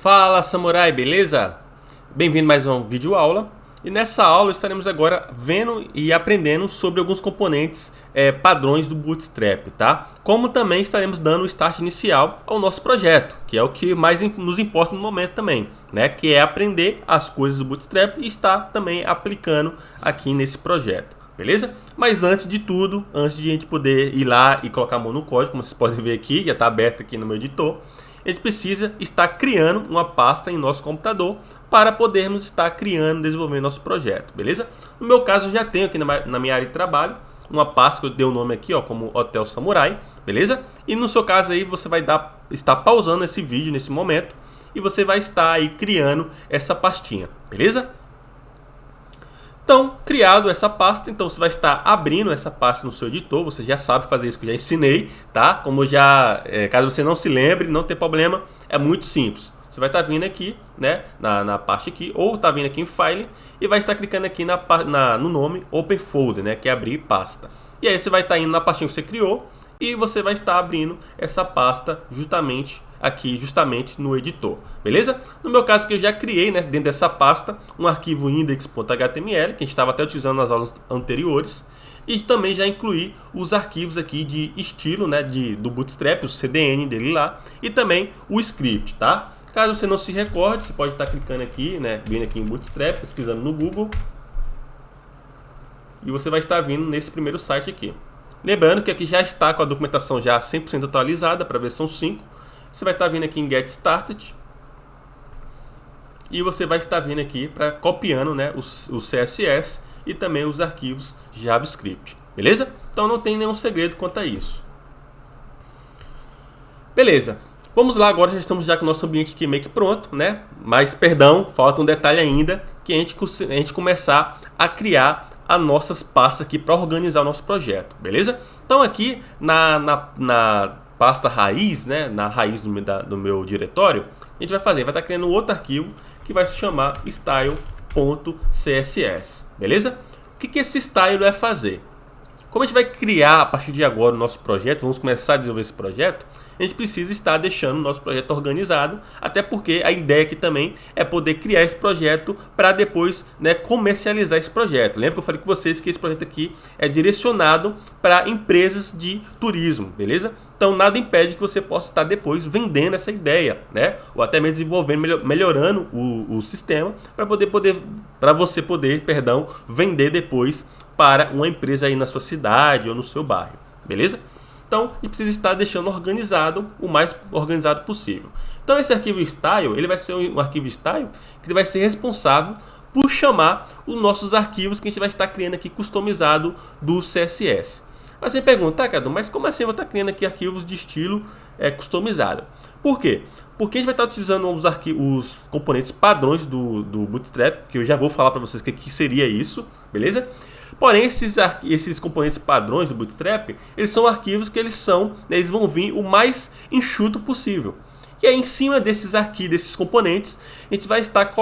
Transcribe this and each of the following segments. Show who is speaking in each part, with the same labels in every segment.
Speaker 1: Fala samurai, beleza? Bem-vindo a mais uma videoaula. E nessa aula estaremos agora vendo e aprendendo sobre alguns componentes padrões do Bootstrap, tá? Como também estaremos dando o start inicial ao nosso projeto, que é o que mais nos importa no momento também, né? Que é aprender as coisas do Bootstrap e estar também aplicando aqui nesse projeto, beleza? Mas antes de tudo, antes de a gente poder ir lá e colocar a mão no código, como vocês podem ver aqui, já está aberto aqui no meu editor, a gente precisa estar criando uma pasta em nosso computador para podermos estar criando e desenvolvendo nosso projeto, beleza? No meu caso, eu já tenho aqui na minha área de trabalho uma pasta que eu dei o nome aqui, ó, como Hotel Samurai, beleza? E no seu caso aí, você vai estar pausando esse vídeo nesse momento e você vai estar aí criando essa pastinha, beleza? Então, criado essa pasta, então você vai estar abrindo essa pasta no seu editor. Você já sabe fazer isso que eu já ensinei, tá? Como caso você não se lembre, não tem problema, é muito simples. Você vai estar vindo aqui, né, na parte aqui, ou está vindo aqui em File e vai estar clicando aqui no nome Open Folder, né, que é abrir pasta. E aí você vai estar indo na pastinha que você criou e você vai estar abrindo essa pasta justamente no editor, beleza? No meu caso que eu já criei, né, dentro dessa pasta um arquivo index.html que a gente estava até utilizando nas aulas anteriores, e também já incluí os arquivos aqui de estilo, né, do Bootstrap, o CDN dele lá, e também o script, tá? Caso você não se recorde, você pode estar clicando aqui, né, vindo aqui em Bootstrap, pesquisando no Google, e você vai estar vindo nesse primeiro site aqui. Lembrando que aqui já está com a documentação já 100% atualizada para a versão 5. Você vai estar vindo aqui em Get Started e você vai estar vindo aqui para copiando, né, o CSS e também os arquivos JavaScript, beleza? Então não tem nenhum segredo quanto a isso. Beleza, vamos lá agora, já estamos com o nosso ambiente aqui meio que pronto, né? Mas perdão, falta um detalhe ainda, que a gente começar a criar as nossas pastas aqui para organizar o nosso projeto, beleza? Então aqui na pasta raiz, né, na raiz do meu diretório, a gente vai estar criando outro arquivo que vai se chamar style.css, beleza? O que esse style vai fazer? Como a gente vai criar a partir de agora o nosso projeto, vamos começar a desenvolver esse projeto, a gente precisa estar deixando o nosso projeto organizado, até porque a ideia aqui também é poder criar esse projeto para depois, né, comercializar esse projeto. Lembra que eu falei com vocês que esse projeto aqui é direcionado para empresas de turismo, beleza? Então nada impede que você possa estar depois vendendo essa ideia, né? Ou até mesmo desenvolvendo, melhorando o sistema para você poder, vender depois para uma empresa aí na sua cidade ou no seu bairro, beleza? Então, a gente precisa estar deixando organizado, o mais organizado possível. Então, esse arquivo style, ele vai ser um arquivo style que ele vai ser responsável por chamar os nossos arquivos que a gente vai estar criando aqui customizado do CSS. Mas você pergunta, tá, Cadu, mas como assim eu vou estar criando aqui arquivos de estilo customizado? Por quê? Porque a gente vai estar utilizando os componentes padrões do Bootstrap, que eu já vou falar para vocês o que seria isso, beleza? Porém, esses componentes padrões do Bootstrap, eles são arquivos que eles vão vir o mais enxuto possível. E aí, em cima desses componentes, a gente vai estar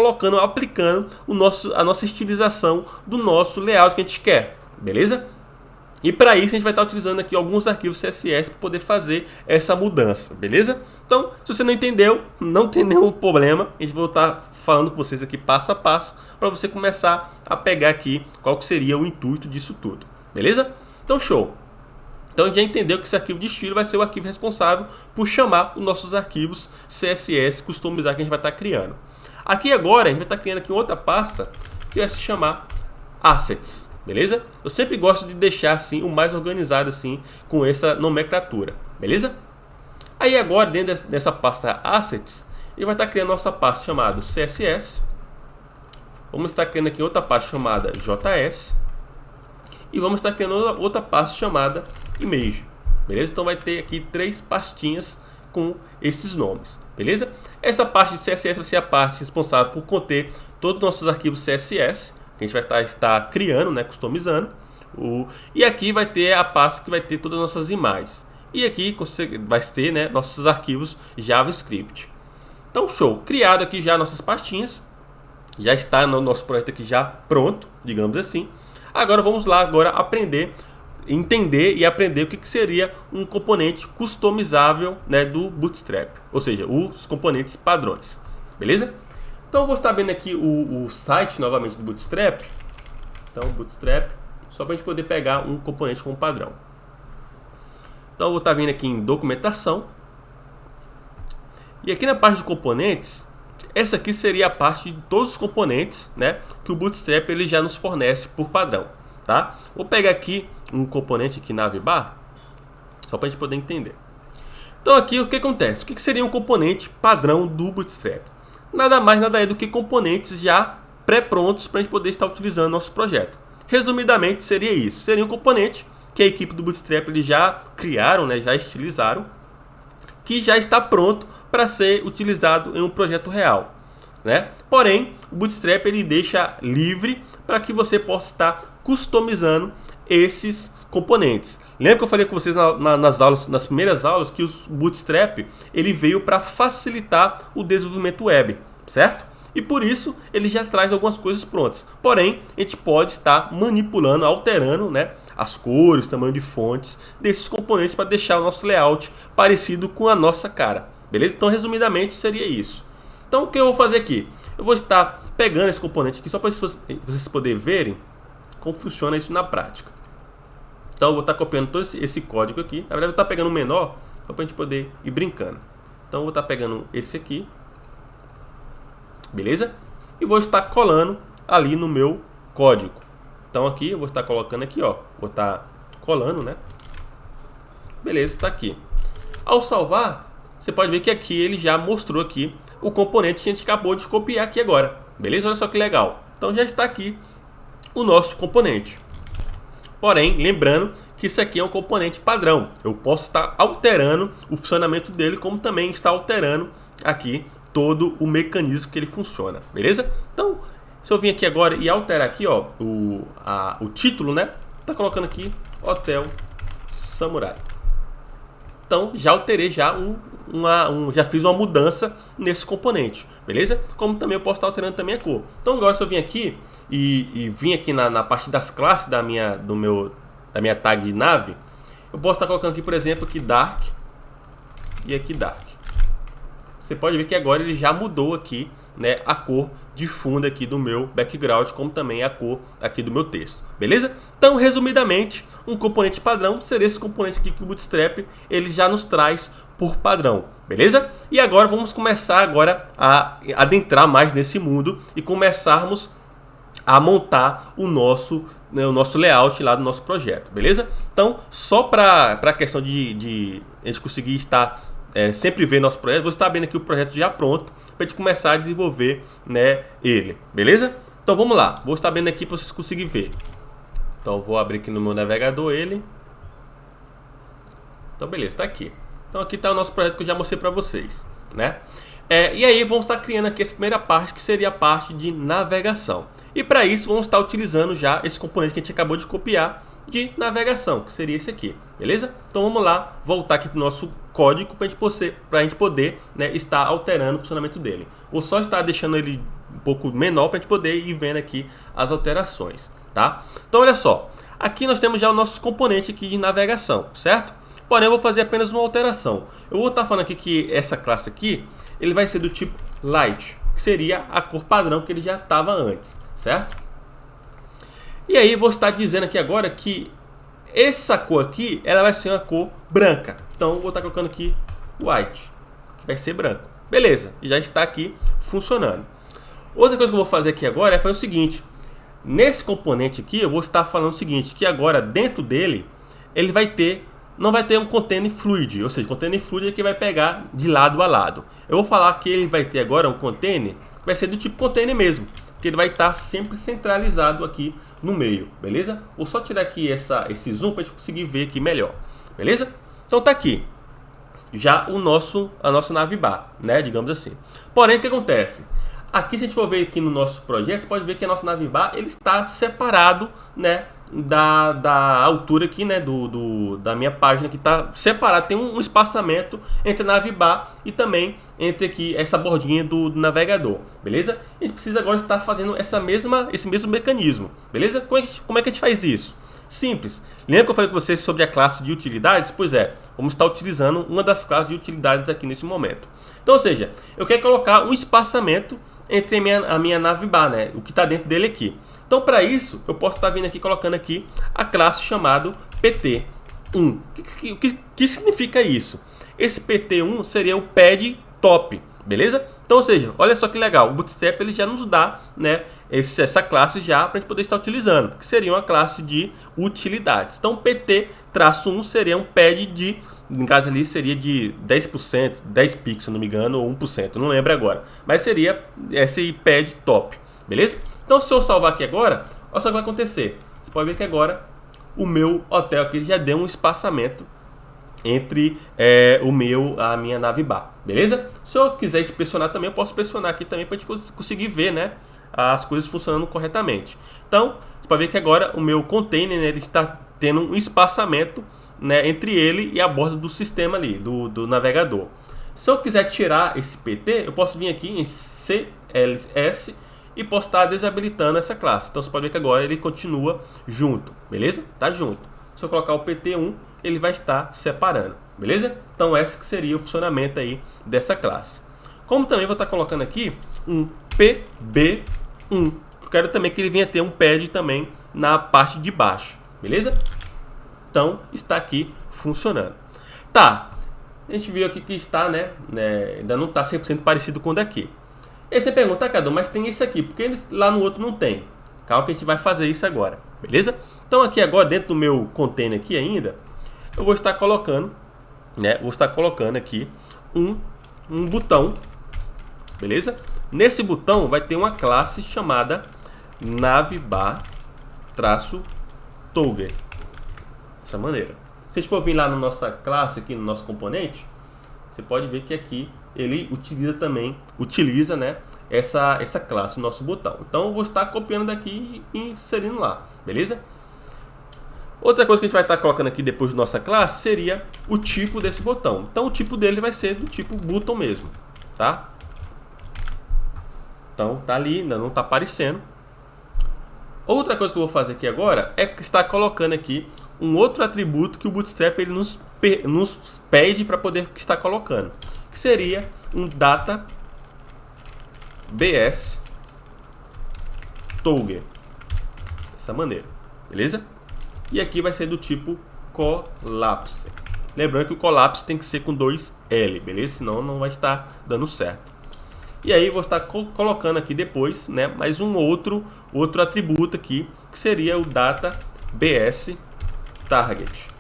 Speaker 1: aplicando a nossa estilização do nosso layout que a gente quer, beleza? E para isso a gente vai estar utilizando aqui alguns arquivos CSS para poder fazer essa mudança, beleza? Então, se você não entendeu, não tem nenhum problema. A gente vai estar falando com vocês aqui passo a passo para você começar a pegar aqui qual que seria o intuito disso tudo, beleza? Então, show! Então, a gente já entendeu que esse arquivo de estilo vai ser o arquivo responsável por chamar os nossos arquivos CSS customizar que a gente vai estar criando. Aqui agora, a gente vai estar criando aqui outra pasta que vai se chamar Assets. Beleza? Eu sempre gosto de deixar assim o mais organizado assim com essa nomenclatura, beleza? Aí agora dentro dessa pasta Assets, ele vai estar criando nossa pasta chamada CSS. Vamos estar criando aqui outra pasta chamada JS e vamos estar criando outra pasta chamada Image, beleza? Então vai ter aqui 3 pastinhas com esses nomes, beleza? Essa parte de CSS vai ser a parte responsável por conter todos os nossos arquivos CSS. A gente vai estar criando, né, customizando. E aqui vai ter a pasta que vai ter todas as nossas imagens. E aqui vai ter, né, nossos arquivos JavaScript. Então, show. Criado aqui já nossas pastinhas. Já está no nosso projeto aqui já pronto, digamos assim. Agora vamos lá entender e aprender o que seria um componente customizável, né, do Bootstrap. Ou seja, os componentes padrões. beleza? Então eu vou estar abrindo aqui o site novamente do Bootstrap. Então Bootstrap, só para a gente poder pegar um componente como padrão. Então eu vou estar vindo aqui em documentação. E aqui na parte de componentes, essa aqui seria a parte de todos os componentes, né, que o Bootstrap ele já nos fornece por padrão, tá? Vou pegar aqui um componente aqui navbar, só para a gente poder entender. Então aqui o que acontece? O que seria um componente padrão do Bootstrap? Nada mais, nada é do que componentes já pré-prontos para a gente poder estar utilizando no nosso projeto. Resumidamente seria isso. Seria um componente que a equipe do Bootstrap eles já criaram, né, já estilizaram, que já está pronto para ser utilizado em um projeto real, né? Porém, o Bootstrap ele deixa livre para que você possa estar customizando esses componentes. Lembra que eu falei com vocês nas aulas, nas primeiras aulas, que o Bootstrap ele veio para facilitar o desenvolvimento web, certo? E por isso ele já traz algumas coisas prontas. Porém, a gente pode estar manipulando, alterando, né, as cores, o tamanho de fontes desses componentes para deixar o nosso layout parecido com a nossa cara, beleza? Então, resumidamente, seria isso. Então, o que eu vou fazer aqui? Eu vou estar pegando esse componente aqui só para vocês poderem verem como funciona isso na prática. Então eu vou estar copiando todo esse código aqui. Na verdade eu vou estar pegando o menor só para a gente poder ir brincando. Então eu vou estar pegando esse aqui, beleza? E vou estar colando ali no meu código. Então aqui eu vou estar colocando aqui, ó. Vou estar colando, né? Beleza, está aqui. Ao salvar, você pode ver que aqui ele já mostrou aqui o componente que a gente acabou de copiar aqui agora. Beleza? Olha só que legal. Então já está aqui o nosso componente. Porém, lembrando que isso aqui é um componente padrão. Eu posso estar alterando o funcionamento dele, como também está alterando aqui todo o mecanismo que ele funciona, beleza? Então, se eu vir aqui agora e alterar aqui, ó, o título, né? Tá colocando aqui Hotel Samurai. Então, já alterei já já fiz uma mudança nesse componente, beleza? Como também eu posso estar alterando também a cor. Então, agora se eu vim aqui e vim aqui na parte das classes da minha tag de nave, eu posso estar colocando aqui, por exemplo, aqui Dark e aqui Dark. Você pode ver que agora ele já mudou aqui, né, a cor de fundo aqui do meu background, como também a cor aqui do meu texto, beleza? Então, resumidamente, um componente padrão seria esse componente aqui que o Bootstrap ele já nos traz por padrão, beleza? E agora vamos começar agora a adentrar mais nesse mundo e começarmos a montar o nosso layout lá do nosso projeto, beleza? Então, só para a questão de a gente conseguir estar sempre ver nosso projeto, vou estar abrindo aqui o projeto já pronto para a gente começar a desenvolver, né, ele, beleza? Então vamos lá, vou estar abrindo aqui para vocês conseguirem ver. Então vou abrir aqui no meu navegador ele. Então beleza, está aqui. Então aqui está o nosso projeto que eu já mostrei para vocês, né? E aí vamos estar criando aqui essa primeira parte, que seria a parte de navegação. E para isso vamos estar utilizando já esse componente que a gente acabou de copiar de navegação, que seria esse aqui, beleza? Então vamos lá, voltar aqui para o nosso código para a gente poder, né, estar alterando o funcionamento dele. Vou só estar deixando ele um pouco menor para a gente poder ir vendo aqui as alterações, tá? Então olha só, aqui nós temos já o nosso componente aqui de navegação, certo? Porém eu vou fazer apenas uma alteração. Eu vou estar falando aqui que essa classe aqui, ele vai ser do tipo Light, que seria a cor padrão que ele já estava antes, certo? E aí vou estar dizendo aqui agora que essa cor aqui, ela vai ser uma cor branca. Então vou estar colocando aqui White, que vai ser branco. Beleza, já está aqui funcionando. Outra coisa que eu vou fazer aqui agora é fazer o seguinte. Nesse componente aqui eu vou estar falando o seguinte, que agora dentro dele, ele vai ter, não vai ter um container fluid, ou seja, container fluid é que vai pegar de lado a lado. Eu vou falar que ele vai ter agora um container, que vai ser do tipo container mesmo, que ele vai estar sempre centralizado aqui no meio, beleza? Vou só tirar aqui esse zoom para a gente conseguir ver aqui melhor, beleza? Então tá aqui já a nossa navbar, né, digamos assim. Porém, o que acontece? Aqui, se a gente for ver aqui no nosso projeto, você pode ver que a nossa navbar ele está separado, né, da altura aqui, né, da minha página, que está separado, tem um espaçamento entre a navbar e também entre aqui essa bordinha do navegador, beleza? A gente precisa agora estar fazendo esse mesmo mecanismo, beleza? Como é que a gente faz isso? Simples. Lembra que eu falei com vocês sobre a classe de utilidades? Pois é, vamos estar utilizando uma das classes de utilidades aqui nesse momento. Então, ou seja, eu quero colocar um espaçamento entre a minha navbar, né? O que está dentro dele aqui. Então, para isso, eu posso estar vindo aqui colocando aqui a classe chamada PT1. O que significa isso? Esse PT1 seria o pad top, beleza? Então, ou seja, olha só que legal, o Bootstrap ele já nos dá, né, essa classe já para a gente poder estar utilizando, que seria uma classe de utilidades. Então, PT-1 seria um pad de, no caso ali seria de 10%, 10 pixels, se não me engano, ou 1%, não lembro agora. Mas seria esse pad top, beleza? Então, se eu salvar aqui agora, olha só o que vai acontecer. Você pode ver que agora o meu hotel aqui já deu um espaçamento entre a minha navbar, beleza? Se eu quiser inspecionar também, eu posso inspecionar aqui também para a gente conseguir ver, né, as coisas funcionando corretamente. Então, você pode ver que agora o meu container, né, ele está tendo um espaçamento, né, entre ele e a borda do sistema ali, do navegador. Se eu quiser tirar esse PT, eu posso vir aqui em CLS e posso estar desabilitando essa classe. Então, você pode ver que agora ele continua junto, beleza? Tá junto. Se eu colocar o PT1, ele vai estar separando, beleza? Então, esse que seria o funcionamento aí dessa classe. Como também vou estar colocando aqui um PB1. Eu quero também que ele venha ter um pad também na parte de baixo, beleza? Então, está aqui funcionando. Tá, a gente viu aqui que está, né, ainda não está 100% parecido com o daqui. E aí você pergunta, Cadu, mas tem isso aqui, porque lá no outro não tem? Calma que a gente vai fazer isso agora, beleza? Então, aqui agora, dentro do meu container aqui ainda, eu vou estar colocando, né, aqui um botão, beleza? Nesse botão vai ter uma classe chamada navbar-toggle, dessa maneira. Se a gente for vir lá na nossa classe, aqui no nosso componente, você pode ver que aqui ele utiliza, né, essa classe, o nosso botão. Então eu vou estar copiando daqui e inserindo lá, beleza? Outra coisa que a gente vai estar colocando aqui depois da nossa classe seria o tipo desse botão. Então o tipo dele vai ser do tipo button mesmo, tá? Então tá ali, ainda não está aparecendo. Outra coisa que eu vou fazer aqui agora é estar colocando aqui um outro atributo que o Bootstrap ele nos pede para poder estar colocando, que seria um data bs toggle, dessa maneira, beleza? E aqui vai ser do tipo collapse. Lembrando que o collapse tem que ser com 2L, beleza? Senão não vai estar dando certo. E aí vou estar colocando aqui depois, né, mais um outro atributo aqui, que seria o data bs target.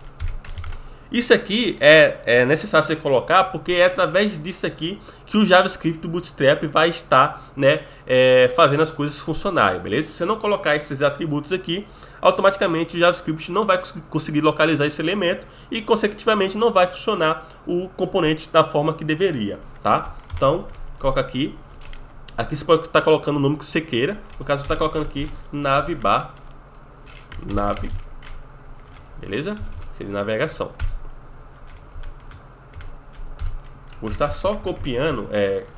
Speaker 1: Isso aqui é necessário você colocar porque é através disso aqui que o JavaScript do Bootstrap vai estar, né, fazendo as coisas funcionarem, beleza? Se você não colocar esses atributos aqui, automaticamente o JavaScript não vai conseguir localizar esse elemento e, consecutivamente, não vai funcionar o componente da forma que deveria, tá? Então, coloca aqui. Aqui você pode estar colocando o nome que você queira. No caso, você está colocando aqui navbar, beleza? Seria navegação. Vou estar só copiando,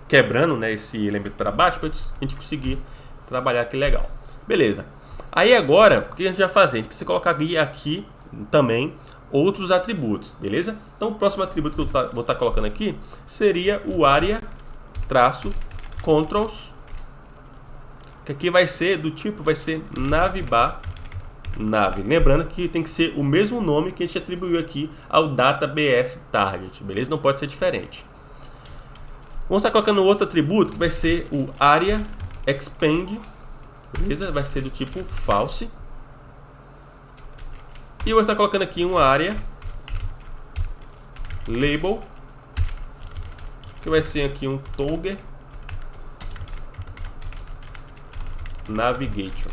Speaker 1: quebrando, né, esse elemento para baixo para a gente conseguir trabalhar aqui legal. Beleza. Aí agora, o que a gente vai fazer? A gente precisa colocar aqui também outros atributos, beleza? Então o próximo atributo que eu vou estar colocando aqui seria o area-controls, que aqui vai ser do tipo, vai ser navbar nav. Lembrando que tem que ser o mesmo nome que a gente atribuiu aqui ao data bs target, beleza? Não pode ser diferente. Vamos estar colocando outro atributo que vai ser o area expand, beleza? Vai ser do tipo false. E eu vou estar colocando aqui uma área label, que vai ser aqui um toggle navigation.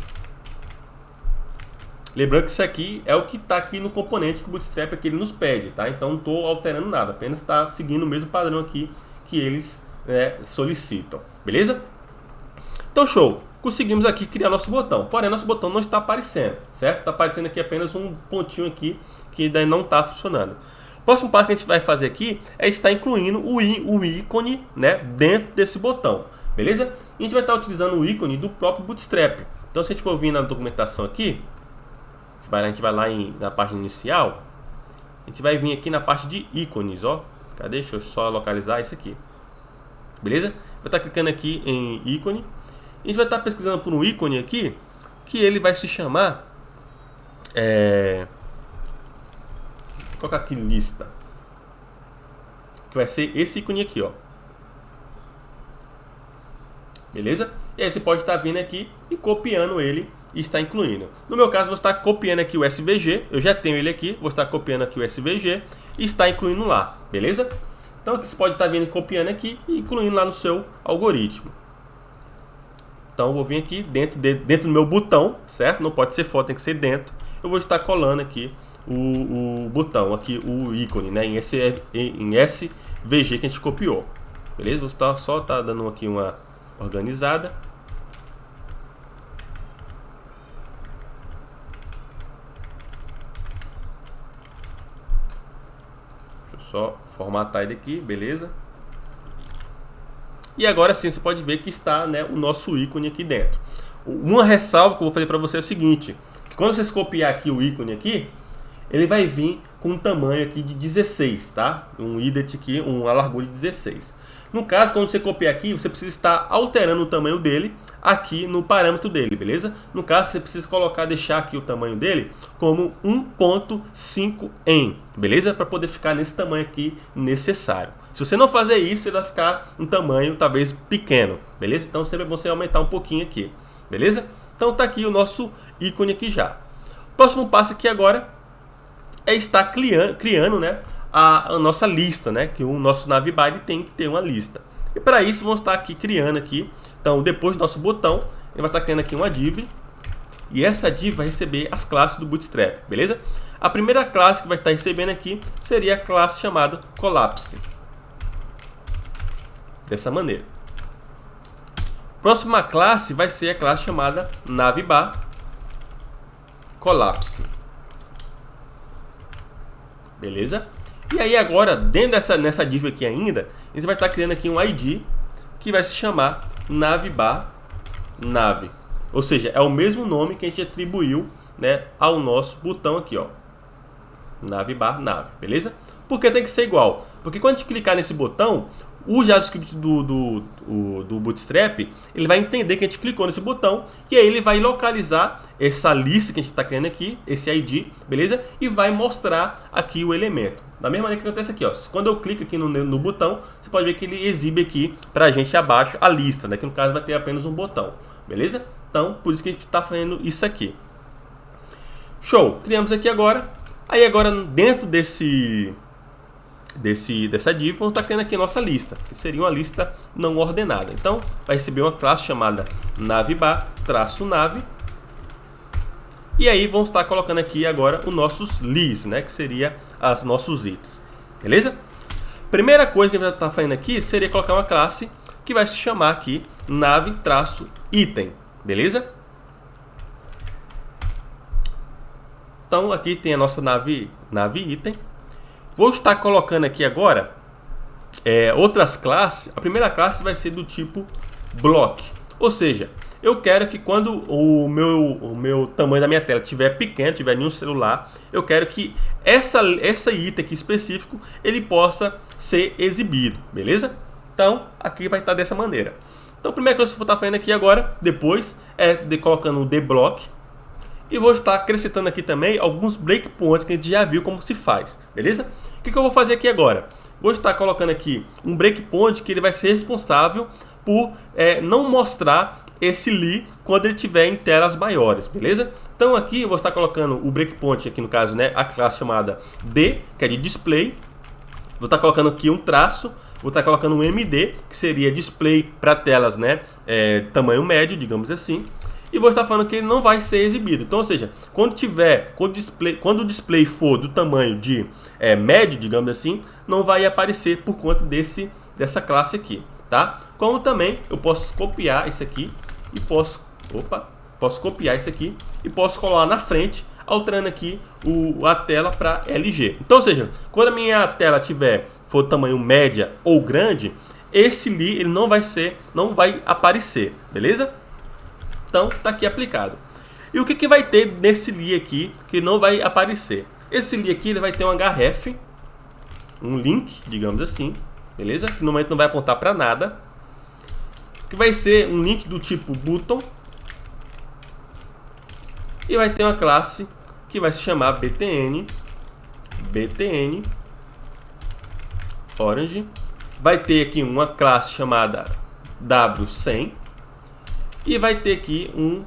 Speaker 1: Lembrando que isso aqui é o que está aqui no componente que o Bootstrap aqui ele nos pede, tá? Então não estou alterando nada, apenas está seguindo o mesmo padrão aqui que eles, né, solicitam, beleza? Então show, conseguimos aqui criar nosso botão, porém nosso botão não está aparecendo, certo? Está aparecendo aqui apenas um pontinho aqui que ainda não está funcionando. O próximo passo que a gente vai fazer aqui é estar incluindo o ícone, né, dentro desse botão, beleza? E a gente vai estar utilizando o ícone do próprio Bootstrap. Então se a gente for vir na documentação aqui, A gente vai lá na página inicial. A gente vai vir aqui na parte de ícones, ó. Cadê? Deixa eu só localizar isso aqui. Beleza? Vai estar clicando aqui em ícone. A gente vai estar pesquisando por um ícone aqui, que ele vai se chamar... Vou colocar aqui lista. Que vai ser esse ícone aqui, ó. Beleza? E aí você pode estar vindo aqui e copiando ele e está incluindo. No meu caso, vou estar copiando aqui o SVG. Eu já tenho ele aqui. Vou estar copiando aqui o SVG e está incluindo lá. Beleza? Então aqui você pode estar vindo e copiando aqui e incluindo lá no seu algoritmo. Então eu vou vir aqui dentro do meu botão, certo? Não pode ser fora, tem que ser dentro. Eu vou estar colando aqui o botão, aqui o ícone, né? Em SVG que a gente copiou. Beleza? Vou estar só dando aqui uma organizada. Deixa eu só formatar ele aqui, beleza? E agora sim você pode ver que está, né, o nosso ícone aqui dentro. Uma ressalva que eu vou fazer para você é o seguinte: que quando você copiar aqui o ícone aqui, ele vai vir com um tamanho aqui de 16, tá? Um ident aqui, uma largura de 16. No caso, quando você copiar aqui, você precisa estar alterando o tamanho dele aqui no parâmetro dele, beleza? No caso, você precisa deixar aqui o tamanho dele como 1.5 em, beleza? Para poder ficar nesse tamanho aqui necessário. Se você não fazer isso, ele vai ficar um tamanho talvez pequeno, beleza? Então sempre é bom você aumentar um pouquinho aqui, beleza? Então tá aqui o nosso ícone aqui já. Próximo passo aqui agora é estar criando, né, a nossa lista, né? Que o nosso navbar ele tem que ter uma lista. E para isso vamos estar aqui criando aqui. Então depois do nosso botão, ele vai estar criando aqui uma div. E essa div vai receber as classes do Bootstrap, beleza? A primeira classe que vai estar recebendo aqui seria a classe chamada Collapse. Dessa maneira. Próxima classe vai ser a classe chamada Navbar Collapse. Beleza? E aí agora, dentro nessa div aqui ainda, a gente vai estar criando aqui um ID que vai se chamar navbar nav. Ou seja, é o mesmo nome que a gente atribuiu, né, ao nosso botão aqui, ó. Navbar nav, beleza? Por que tem que ser igual? Porque quando a gente clicar nesse botão, o JavaScript do Bootstrap, ele vai entender que a gente clicou nesse botão e aí ele vai localizar essa lista que a gente está criando aqui, esse ID, beleza? E vai mostrar aqui o elemento. Da mesma maneira que acontece aqui, ó. Quando eu clico aqui no botão, você pode ver que ele exibe aqui pra gente abaixo a lista, né? Que no caso vai ter apenas um botão, beleza? Então, por isso que a gente está fazendo isso aqui. Show! Criamos aqui agora. Aí agora dentro dessa div, vamos estar criando aqui a nossa lista, que seria uma lista não ordenada. Então, vai receber uma classe chamada navbar-nav. E aí, vamos estar colocando aqui agora os nossos lists, né? Que seria os nossos itens. Beleza? Primeira coisa que a gente vai estar fazendo aqui seria colocar uma classe que vai se chamar aqui nav-item. Beleza? Então, aqui tem a nossa nav-item. Vou estar colocando aqui agora outras classes. A primeira classe vai ser do tipo block. Ou seja, eu quero que quando o meu tamanho da minha tela estiver pequeno, estiver em um celular, eu quero que essa item aqui específico ele possa ser exibido, beleza? Então, aqui vai estar dessa maneira. Então, a primeira coisa que eu vou estar fazendo aqui agora, depois, colocando o deblock. E vou estar acrescentando aqui também alguns breakpoints que a gente já viu como se faz, beleza? O que eu vou fazer aqui agora? Vou estar colocando aqui um breakpoint que ele vai ser responsável por não mostrar esse li quando ele estiver em telas maiores, beleza? Então aqui eu vou estar colocando o breakpoint aqui no caso, né, a classe chamada D, que é de display. Vou estar colocando aqui um traço. Vou estar colocando um MD, que seria display para telas, né, tamanho médio, digamos assim. E vou estar falando que ele não vai ser exibido. Então, ou seja, quando o display for do tamanho de médio, digamos assim, não vai aparecer por conta dessa classe aqui, tá? Como também eu posso copiar isso aqui e posso copiar isso aqui e posso colar na frente, alterando aqui a tela para LG. Então, ou seja, quando a minha tela for tamanho média ou grande, esse li ele não vai aparecer, beleza? Então, está aqui aplicado. E o que vai ter nesse li aqui que não vai aparecer? Esse li aqui ele vai ter um href, um link, digamos assim, beleza? Que no momento não vai apontar para nada. Que vai ser um link do tipo button. E vai ter uma classe que vai se chamar btn orange. Vai ter aqui uma classe chamada w100 e vai ter aqui um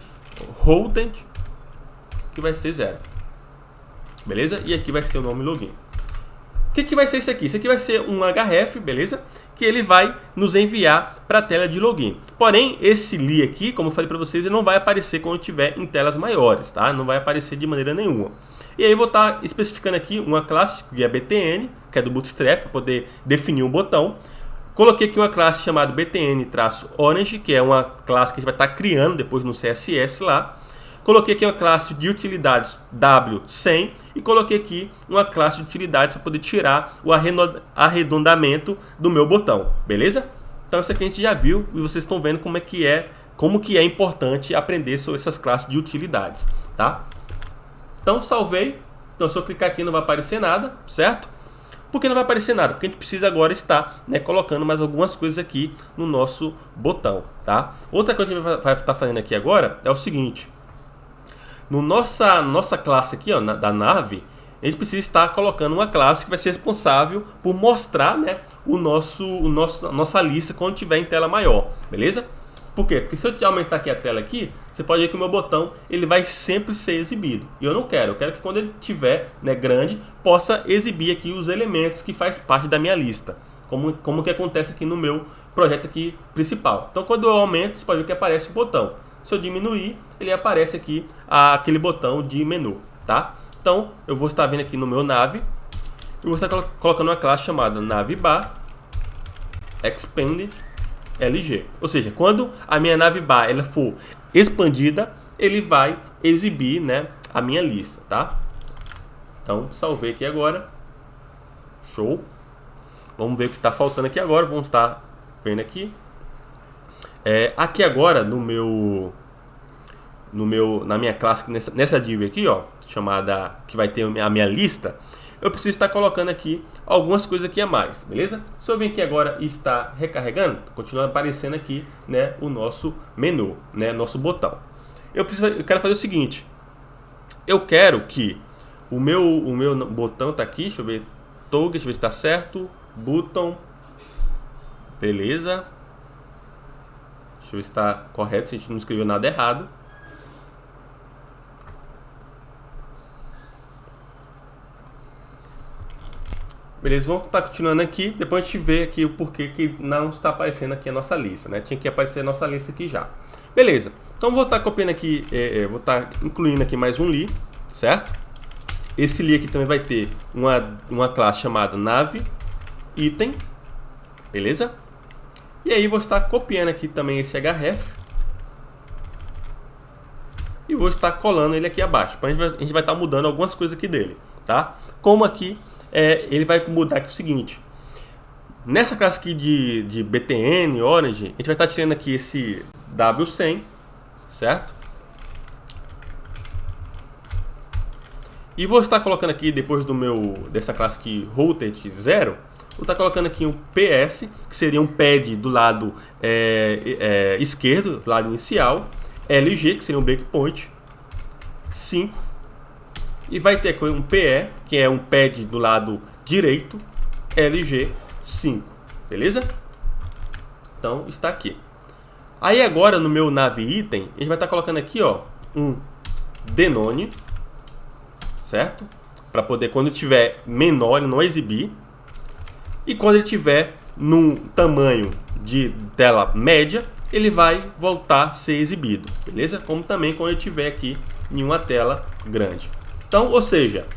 Speaker 1: holded que vai ser 0. Beleza? E aqui vai ser o nome login. O que vai ser isso aqui? Isso aqui vai ser um href, beleza? Que ele vai nos enviar para a tela de login. Porém, esse li aqui, como eu falei para vocês, ele não vai aparecer quando estiver em telas maiores, tá? Não vai aparecer de maneira nenhuma. E aí eu vou estar especificando aqui uma classe que é btn, que é do Bootstrap, para poder definir um botão. Coloquei aqui uma classe chamada btn-orange, que é uma classe que a gente vai estar criando depois no CSS lá. Coloquei aqui uma classe de utilidades w100 e coloquei aqui uma classe de utilidades para poder tirar o arredondamento do meu botão, beleza? Então isso aqui a gente já viu e vocês estão vendo como que é importante aprender sobre essas classes de utilidades, tá? Então salvei. Então se eu clicar aqui não vai aparecer nada, certo? Por que não vai aparecer nada? Porque a gente precisa agora estar, né, colocando mais algumas coisas aqui no nosso botão, tá? Outra coisa que a gente vai estar fazendo aqui agora é o seguinte. No nossa classe aqui, ó, da nave, a gente precisa estar colocando uma classe que vai ser responsável por mostrar, né, nossa lista quando tiver em tela maior, beleza? Por quê? Porque se eu aumentar aqui a tela aqui, você pode ver que o meu botão ele vai sempre ser exibido. E eu não quero, eu quero que quando ele estiver, né, grande, possa exibir aqui os elementos que faz parte da minha lista. Como que acontece aqui no meu projeto aqui principal. Então quando eu aumento, você pode ver que aparece o botão. Se eu diminuir, ele aparece aqui aquele botão de menu, tá? Então, eu vou estar vendo aqui no meu nave, eu vou estar colocando uma classe chamada navbar expanded lg. Ou seja, quando a minha navbar ela for expandida, ele vai exibir, né, a minha lista, tá? Então, salvei aqui agora. Show. Vamos ver o que está faltando aqui agora. Vamos estar vendo aqui. Aqui agora na minha classe, nessa div aqui, ó, chamada, que vai ter a minha lista, eu preciso estar colocando aqui algumas coisas aqui a mais, beleza? Se eu vir aqui agora e está recarregando, continua aparecendo aqui, né, o nosso menu, né, nosso botão. Eu quero fazer o seguinte, eu quero que o meu botão tá aqui, deixa eu ver, toggle, deixa eu ver se está certo, button, beleza. Deixa eu ver se está correto, se a gente não escreveu nada errado. Beleza, vamos estar continuando aqui. Depois a gente vê aqui o porquê que não está aparecendo aqui a nossa lista, né? Tinha que aparecer a nossa lista aqui já. Beleza, então vou estar copiando aqui, vou estar incluindo aqui mais um li, certo? Esse li aqui também vai ter uma classe chamada nave item, beleza? E aí vou estar copiando aqui também esse href e vou estar colando ele aqui abaixo. A gente vai estar mudando algumas coisas aqui dele, tá? Como aqui ele vai mudar aqui o seguinte. Nessa classe aqui de btn orange, a gente vai estar tirando aqui esse w100, certo? E vou estar colocando aqui depois dessa classe aqui routed 0. Vou estar colocando aqui um PS, que seria um pad do lado esquerdo, do lado inicial. LG, que seria um breakpoint. 5. E vai ter um PE, que é um pad do lado direito. LG 5. Beleza? Então, está aqui. Aí agora, no meu nave item, a gente vai estar colocando aqui, ó, um denone. Certo? Para poder, quando tiver menor, ele não exibir. E quando ele estiver num tamanho de tela média, ele vai voltar a ser exibido, beleza? Como também quando ele estiver aqui em uma tela grande. Então, ou seja,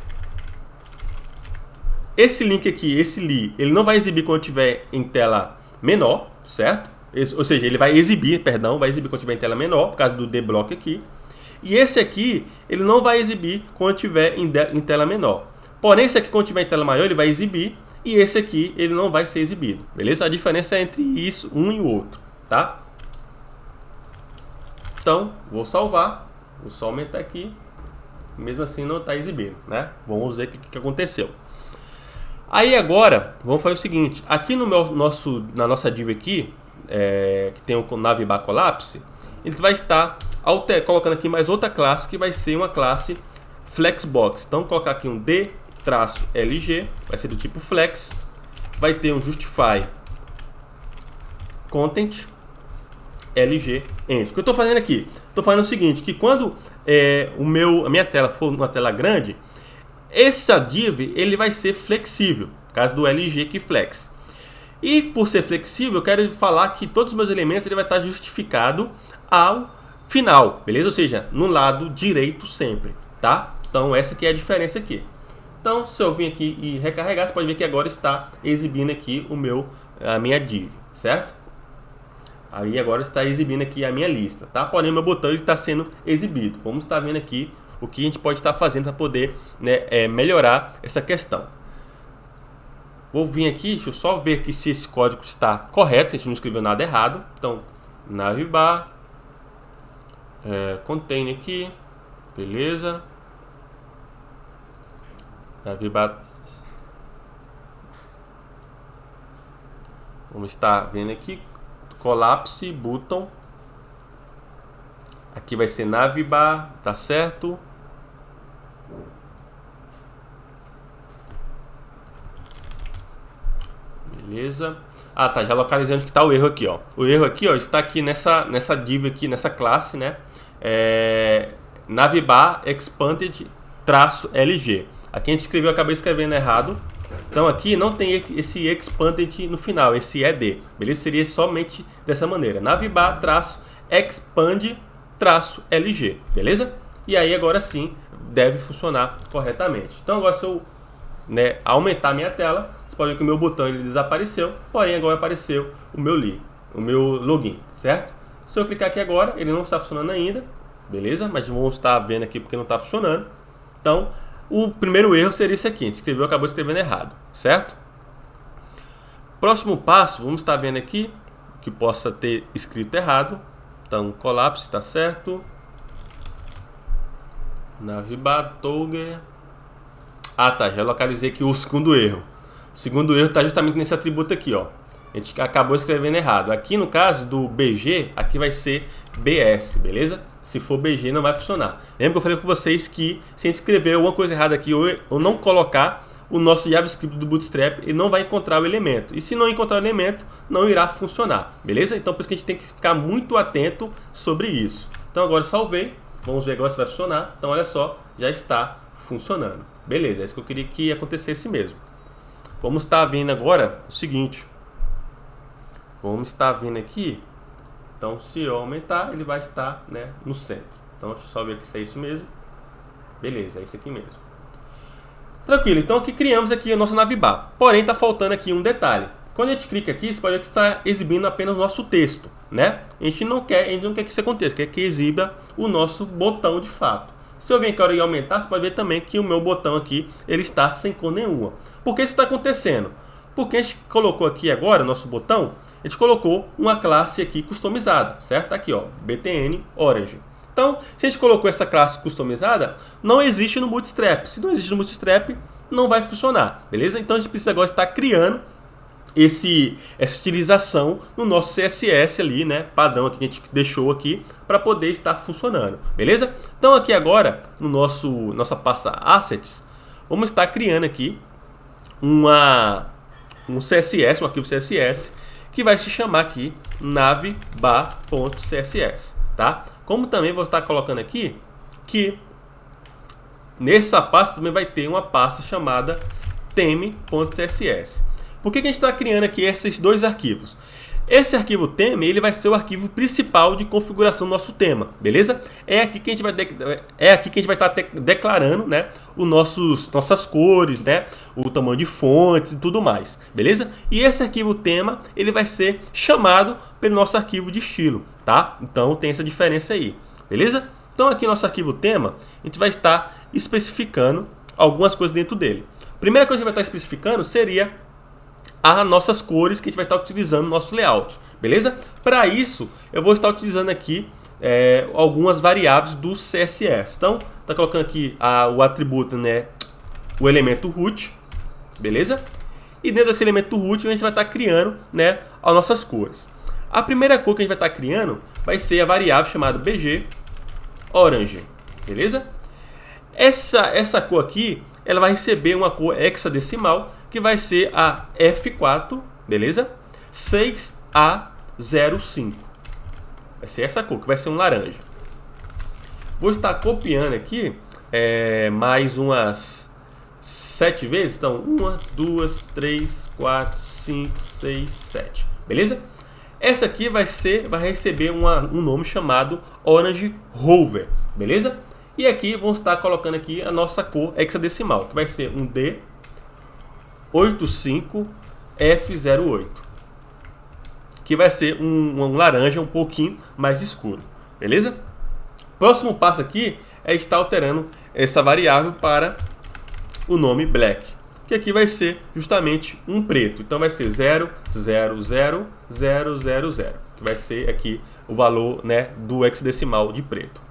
Speaker 1: esse link aqui, esse li, ele não vai exibir quando estiver em tela menor, certo? Ou seja, ele vai exibir, vai exibir quando estiver em tela menor, por causa do dblock aqui. E esse aqui, ele não vai exibir quando estiver em tela menor. Porém, esse aqui, quando estiver em tela maior, ele vai exibir. E esse aqui, ele não vai ser exibido, beleza? A diferença é entre isso, um e o outro, tá? Então, vou salvar. Vou só aumentar aqui. Mesmo assim não está exibindo, né? Vamos ver o que aconteceu. Aí agora, vamos fazer o seguinte. Aqui no na nossa div aqui, que tem o Navibar Collapse, a gente vai estar colocando aqui mais outra classe, que vai ser uma classe Flexbox. Então, vou colocar aqui um D-LG, vai ser do tipo Flex. Vai ter um Justify Content LG End. O que eu estou fazendo aqui? Estou fazendo o seguinte, que quando a minha tela for uma tela grande, essa div ele vai ser flexível, no caso do LG que Flex. E por ser flexível, eu quero falar que todos os meus elementos ele vai estar justificado ao final, beleza? Ou seja, no lado direito sempre, tá? Então essa que é a diferença aqui. Então, se eu vir aqui e recarregar, você pode ver que agora está exibindo aqui a minha div, certo? Aí agora está exibindo aqui a minha lista, tá? Porém, o meu botão está sendo exibido. Vamos estar vendo aqui o que a gente pode estar fazendo para poder, né, melhorar essa questão. Vou vir aqui, deixa eu só ver aqui se esse código está correto, se a gente não escreveu nada errado. Então, Navibar, container aqui, beleza. Navibar. Vamos estar vendo aqui. Collapse button. Aqui vai ser Navibar, tá certo? Beleza. Ah, tá, já localizei onde que tá o erro aqui, ó. O erro aqui, ó, está aqui nessa div aqui, nessa classe, né? Navibar expanded -LG. Aqui a gente escreveu, acabei escrevendo errado. Então aqui não tem esse expanded no final, esse ED, beleza? Seria somente dessa maneira, Navibar -expand -LG, beleza? E aí agora sim deve funcionar corretamente. Então agora se eu, né, aumentar minha tela, você pode ver que o meu botão ele desapareceu, porém agora apareceu o meu login, certo? Se eu clicar aqui agora, ele não está funcionando ainda, beleza? Mas vamos estar vendo aqui porque não está funcionando. Então o primeiro erro seria esse aqui, a gente acabou escrevendo errado, certo? Próximo passo, vamos estar vendo aqui que possa ter escrito errado. Então, Collapse está certo. Navibar, Togger. Ah, tá, já localizei aqui o segundo erro. O segundo erro está justamente nesse atributo aqui, ó. A gente acabou escrevendo errado. Aqui no caso do BG, aqui vai ser BS, beleza? Se for BG não vai funcionar. Lembra que eu falei com vocês que se a gente escrever alguma coisa errada aqui ou não colocar o nosso JavaScript do Bootstrap, ele não vai encontrar o elemento. E se não encontrar o elemento, não irá funcionar, beleza? Então por isso que a gente tem que ficar muito atento sobre isso. Então agora eu salvei. Vamos ver agora se vai funcionar. Então olha só, já está funcionando. Beleza, é isso que eu queria que acontecesse mesmo. Vamos estar vendo agora o seguinte. Vamos estar vendo aqui. Então, se eu aumentar, ele vai estar, né, no centro. Então, deixa eu só ver aqui se é isso mesmo. Beleza, é isso aqui mesmo. Tranquilo, então aqui criamos aqui o nosso Navibar. Porém, está faltando aqui um detalhe. Quando a gente clica aqui, você pode ver que está exibindo apenas o nosso texto, né? A gente não quer que isso aconteça, quer que exiba o nosso botão de fato. Se eu venho aqui e aumentar, você pode ver também que o meu botão aqui, ele está sem cor nenhuma. Por que isso está acontecendo? Porque a gente colocou aqui agora, nosso botão, a gente colocou uma classe aqui customizada, certo? Tá aqui, ó, BTN Orange. Então, se a gente colocou essa classe customizada, não existe no Bootstrap. Se não existe no Bootstrap, não vai funcionar, beleza? Então, a gente precisa agora estar criando essa utilização no nosso CSS ali, né? Padrão que a gente deixou aqui para poder estar funcionando, beleza? Então, aqui agora, no nossa pasta Assets, vamos estar criando aqui um CSS, um arquivo CSS, que vai se chamar aqui navibar.css, tá? Como também vou estar colocando aqui que nessa pasta também vai ter uma pasta chamada theme.css. Por que a gente está criando aqui esses dois arquivos? Esse arquivo theme, ele vai ser o arquivo principal de configuração do nosso tema, beleza? É aqui que a gente vai estar declarando, né, nossas cores, né, o tamanho de fontes e tudo mais, beleza? E esse arquivo tema, ele vai ser chamado pelo nosso arquivo de estilo, tá? Então tem essa diferença aí, beleza? Então aqui no nosso arquivo tema, a gente vai estar especificando algumas coisas dentro dele. A primeira coisa que a gente vai estar especificando seria as nossas cores que a gente vai estar utilizando no nosso layout, beleza? Para isso, eu vou estar utilizando aqui algumas variáveis do CSS. Então, está colocando aqui o atributo, né, o elemento root, beleza? E dentro desse elemento root a gente vai estar criando, né, as nossas cores. A primeira cor que a gente vai estar criando vai ser a variável chamada bg orange, beleza? Essa cor aqui, ela vai receber uma cor hexadecimal que vai ser a F4, beleza? 6A05. Vai ser essa cor, que vai ser um laranja. Vou estar copiando aqui mais umas 7 vezes. Então, 1, 2, 3, 4, 5, 6, 7. Beleza? Essa aqui vai receber um nome chamado Orange Rover. Beleza? E aqui vamos estar colocando aqui a nossa cor hexadecimal, que vai ser um D85F08. Que vai ser um laranja um pouquinho mais escuro. Beleza? Próximo passo aqui é estar alterando essa variável para o nome black, que aqui vai ser justamente um preto. Então vai ser 0,000,000, que vai ser aqui o valor, né, do hexadecimal de preto.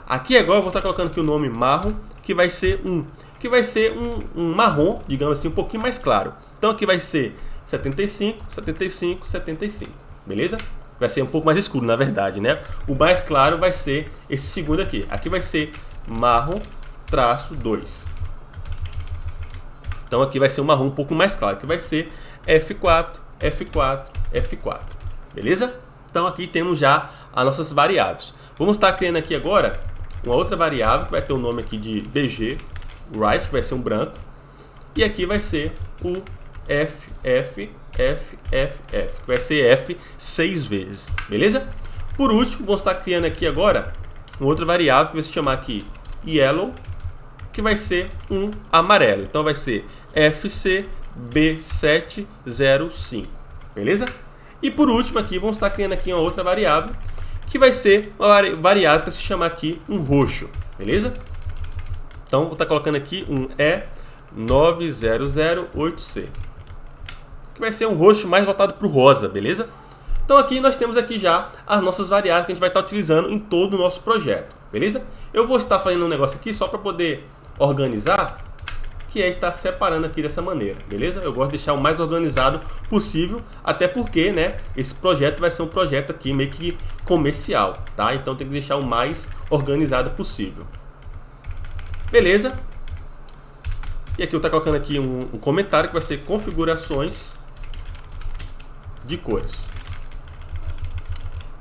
Speaker 1: Aqui agora eu vou estar colocando aqui o nome marrom, que vai ser um marrom, digamos assim, um pouquinho mais claro. Então aqui vai ser 75, 75, 75, beleza? Vai ser um pouco mais escuro, na verdade, né? O mais claro vai ser esse segundo aqui. Aqui vai ser marrom-2. Então aqui vai ser um marrom um pouco mais claro, que vai ser F4, F4, F4. Beleza? Então aqui temos já as nossas variáveis. Vamos estar criando aqui agora uma outra variável, que vai ter o nome aqui de bg right, que vai ser um branco. E aqui vai ser o F, F, F, F, F, que vai ser F 6 vezes, beleza? Por último, vamos estar criando aqui agora uma outra variável que vai se chamar aqui yellow, que vai ser um amarelo. Então vai ser FCB705, beleza? E por último aqui, vamos estar criando aqui uma outra variável, que vai ser uma variável que se chama aqui um roxo, beleza? Então vou estar colocando aqui um E9008C, que vai ser um roxo mais voltado para o rosa, beleza? Então aqui nós temos aqui já as nossas variáveis que a gente vai estar utilizando em todo o nosso projeto, beleza? Eu vou estar fazendo um negócio aqui só para poder organizar, que é estar separando aqui dessa maneira, beleza? Eu gosto de deixar o mais organizado possível, até porque, né, esse projeto vai ser um projeto aqui meio que comercial, tá? Então tem que deixar o mais organizado possível. Beleza? E aqui eu estou colocando aqui um comentário que vai ser configurações de cores.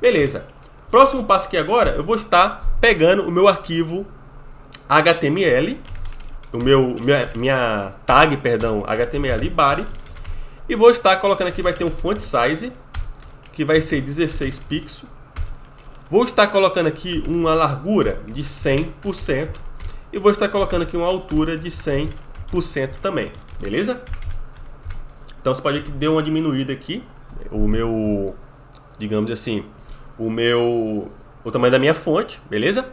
Speaker 1: Beleza. Próximo passo aqui agora, eu vou estar pegando o meu arquivo HTML, minha tag, perdão, HTML body, e vou estar colocando aqui, vai ter um font size, que vai ser 16 pixels. Vou estar colocando aqui uma largura de 100% e vou estar colocando aqui uma altura de 100% também, beleza? Então você pode ver que deu uma diminuída aqui, o meu, digamos assim, o tamanho da minha fonte, beleza?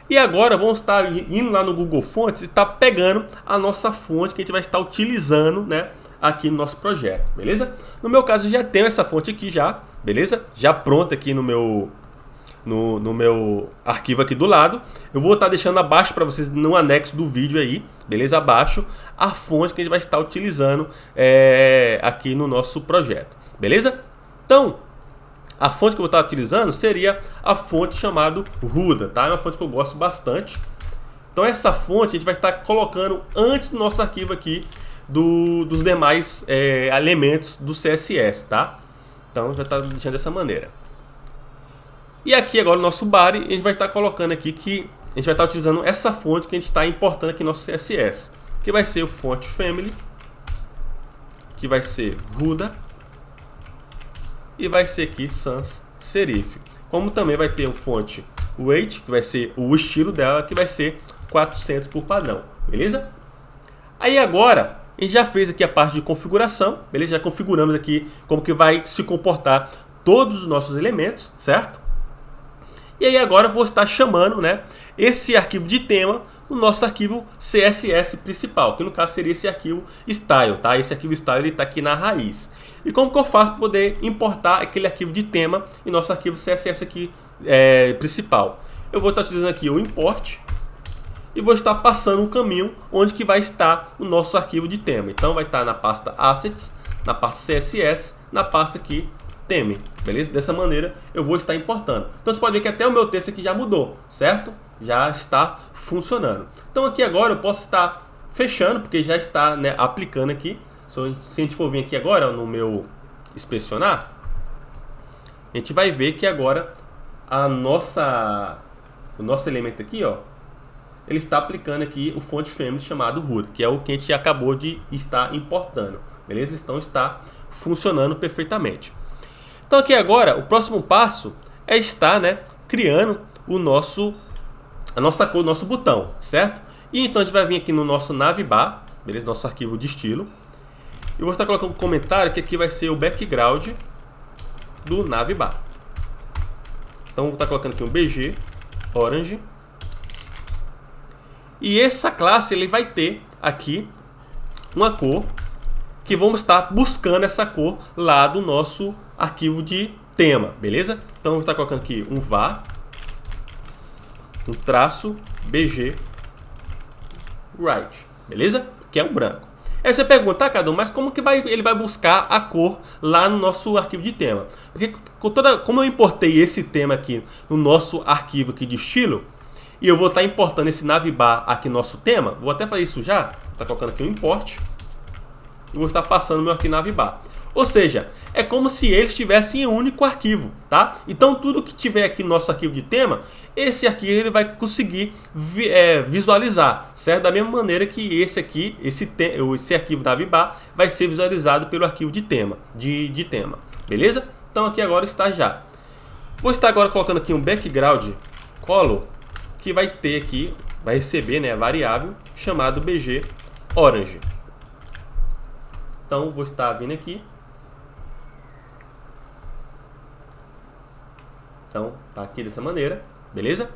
Speaker 1: E agora vamos estar indo lá no Google Fontes e estar pegando a nossa fonte que a gente vai estar utilizando, né, aqui no nosso projeto, beleza? No meu caso já tenho essa fonte aqui já, beleza? Já pronta aqui no meu arquivo aqui do lado. Eu vou estar deixando abaixo para vocês no anexo do vídeo aí, beleza? Abaixo a fonte que a gente vai estar utilizando aqui no nosso projeto, beleza? Então, a fonte que eu vou estar utilizando seria a fonte chamada Ruda, tá? É uma fonte que eu gosto bastante. Então essa fonte a gente vai estar colocando antes do nosso arquivo aqui dos demais elementos do CSS, tá? Então já está deixando dessa maneira. E aqui agora no nosso body a gente vai estar colocando aqui que a gente vai estar utilizando essa fonte que a gente está importando aqui no nosso CSS, que vai ser o font family, que vai ser Ruda, e vai ser aqui sans serif. Como também vai ter um fonte weight, que vai ser o estilo dela, que vai ser 400 por padrão, beleza? Aí agora a gente já fez aqui a parte de configuração, beleza? Já configuramos aqui como que vai se comportar todos os nossos elementos, certo? E aí agora eu vou estar chamando, né, esse arquivo de tema, o nosso arquivo CSS principal, que no caso seria esse arquivo style, tá? Esse arquivo style ele está aqui na raiz. E como que eu faço para poder importar aquele arquivo de tema em nosso arquivo CSS aqui principal. Eu vou estar utilizando aqui o import e vou estar passando um caminho onde que vai estar o nosso arquivo de tema. Então vai estar na pasta assets, na pasta CSS, na pasta aqui theme, beleza? Dessa maneira eu vou estar importando. Então você pode ver que até o meu texto aqui já mudou, certo? Já está funcionando. Então aqui agora eu posso estar fechando, porque já está, né, aplicando aqui. Se a gente for vir aqui agora no meu inspecionar, a gente vai ver que agora o nosso elemento aqui, ó, ele está aplicando aqui o font family chamado root, que é o que a gente acabou de estar importando, beleza? Então está funcionando perfeitamente. Então aqui agora o próximo passo é estar, né, criando a nossa cor, o nosso botão, certo? E então a gente vai vir aqui no nosso navbar, beleza? Nosso arquivo de estilo. Eu vou estar colocando um comentário que aqui vai ser o background do navbar. Então vou estar colocando aqui um BG orange. E essa classe ele vai ter aqui uma cor que vamos estar buscando essa cor lá do nosso arquivo de tema, beleza? Então vou estar colocando aqui um var, um traço BG right, beleza? Que é um branco. Aí você pergunta, tá, Cadu, mas como que ele vai buscar a cor lá no nosso arquivo de tema? Porque como eu importei esse tema aqui no nosso arquivo aqui de estilo, e eu vou estar importando esse navbar aqui no nosso tema, vou até fazer isso já, vou estar colocando aqui um import, e vou estar passando meu aqui navbar. Ou seja, é como se eles tivessem um único arquivo, tá? Então tudo que tiver aqui no nosso arquivo de tema, esse arquivo ele vai conseguir visualizar, certo? Da mesma maneira que esse arquivo navbar vai ser visualizado pelo arquivo de tema, de tema, beleza? Então aqui agora está já. Vou estar agora colocando aqui um background color que vai ter aqui, vai receber, né, a variável chamado BG orange. Então vou estar vindo aqui. Então tá aqui dessa maneira, beleza?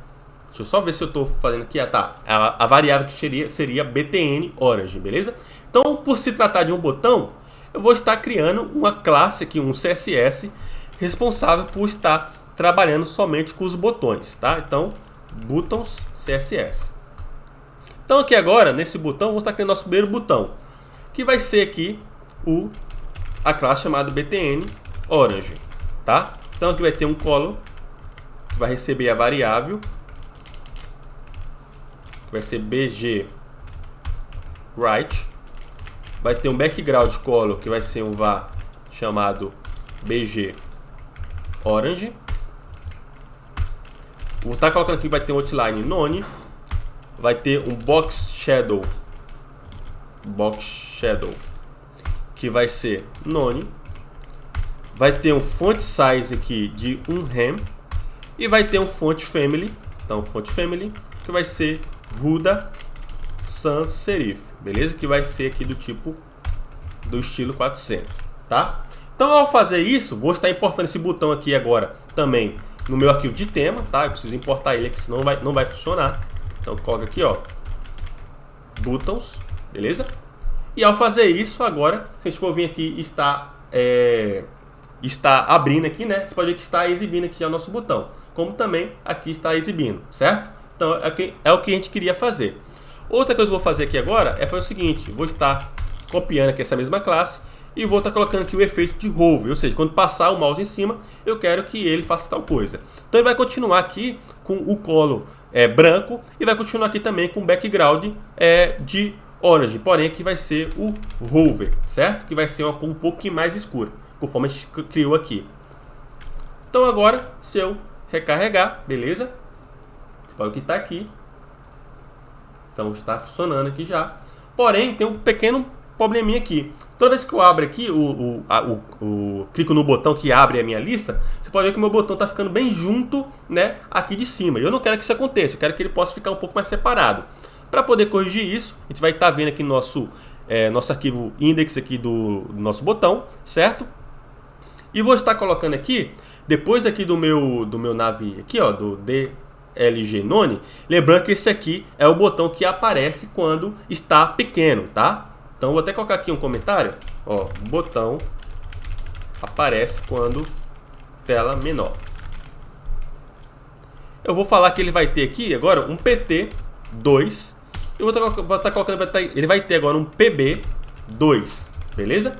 Speaker 1: Deixa eu só ver se eu estou fazendo aqui. Tá. A variável que seria btn orange, beleza? Então, por se tratar de um botão, eu vou estar criando uma classe aqui, um CSS, responsável por estar trabalhando somente com os botões, tá? Então, buttons CSS. Então, aqui agora, nesse botão, vamos estar criando nosso primeiro botão, que vai ser aqui a classe chamada btn orange, tá? Então, aqui vai ter um color que vai receber a variável que vai ser bg right, vai ter um background color que vai ser um var chamado bg orange. Vou estar colocando aqui que vai ter um outline none, vai ter um box shadow que vai ser none, vai ter um font size aqui de 1 rem e vai ter um font family, então font family que vai ser Ruda sans serif, beleza? Que vai ser aqui do estilo 400, tá? Então ao fazer isso, vou estar importando esse botão aqui agora também no meu arquivo de tema, tá? Eu preciso importar ele aqui, senão não vai funcionar. Então coloca aqui, ó, buttons, beleza? E ao fazer isso agora, se a gente for vir aqui está abrindo aqui, né? Você pode ver que está exibindo aqui já o nosso botão, como também aqui está exibindo, certo? Então é o que a gente queria fazer. Outra coisa que eu vou fazer aqui agora é fazer o seguinte: vou estar copiando aqui essa mesma classe e vou estar colocando aqui o efeito de hover, ou seja, quando passar o mouse em cima, eu quero que ele faça tal coisa. Então ele vai continuar aqui com o color branco e vai continuar aqui também com o background de orange, porém aqui vai ser o hover, certo? Que vai ser uma cor um pouquinho mais escura, conforme a gente criou aqui. Então agora, se eu recarregar, beleza? Você pode ver que está aqui. Então está funcionando aqui já. Porém, tem um pequeno probleminha aqui. Toda vez que eu abro aqui, clico no botão que abre a minha lista, você pode ver que o meu botão está ficando bem junto, né, aqui de cima. E eu não quero que isso aconteça, eu quero que ele possa ficar um pouco mais separado. Para poder corrigir isso, a gente vai estar vendo aqui nosso arquivo index aqui do nosso botão, certo? E vou estar colocando aqui, depois aqui do meu nav aqui, ó, do DLG none, lembrando que esse aqui é o botão que aparece quando está pequeno, tá? Então vou até colocar aqui um comentário, ó, botão aparece quando tela menor. eu vou falar que ele vai ter aqui agora um PT2. Eu vou estar colocando, ele vai ter agora um PB2, beleza?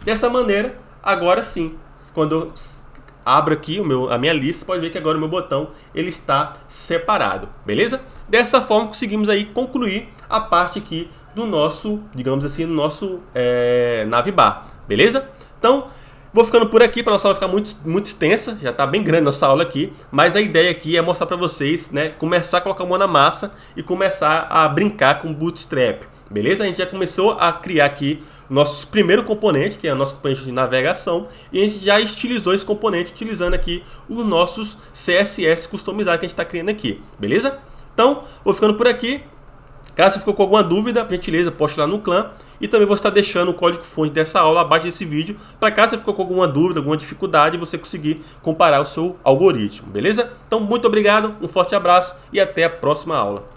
Speaker 1: Dessa maneira, agora sim, quando eu abro aqui a minha lista, pode ver que agora o meu botão ele está separado, beleza? Dessa forma conseguimos aí concluir a parte aqui do nosso, digamos assim, do nosso Navibar, beleza? Então, vou ficando por aqui para nossa aula ficar muito extensa, já está bem grande nossa aula aqui, mas a ideia aqui é mostrar para vocês, né, começar a colocar a mão na massa e começar a brincar com Bootstrap, beleza? A gente já começou a criar aqui o nosso primeiro componente, que é o nosso componente de navegação, e a gente já estilizou esse componente utilizando aqui os nossos CSS customizados que a gente está criando aqui, beleza? Então, vou ficando por aqui. Caso você ficou com alguma dúvida, por gentileza, poste lá no clã. E também vou estar deixando o código-fonte dessa aula abaixo desse vídeo, para caso você ficou com alguma dúvida, alguma dificuldade, você conseguir comparar o seu algoritmo, beleza? Então, muito obrigado, um forte abraço e até a próxima aula.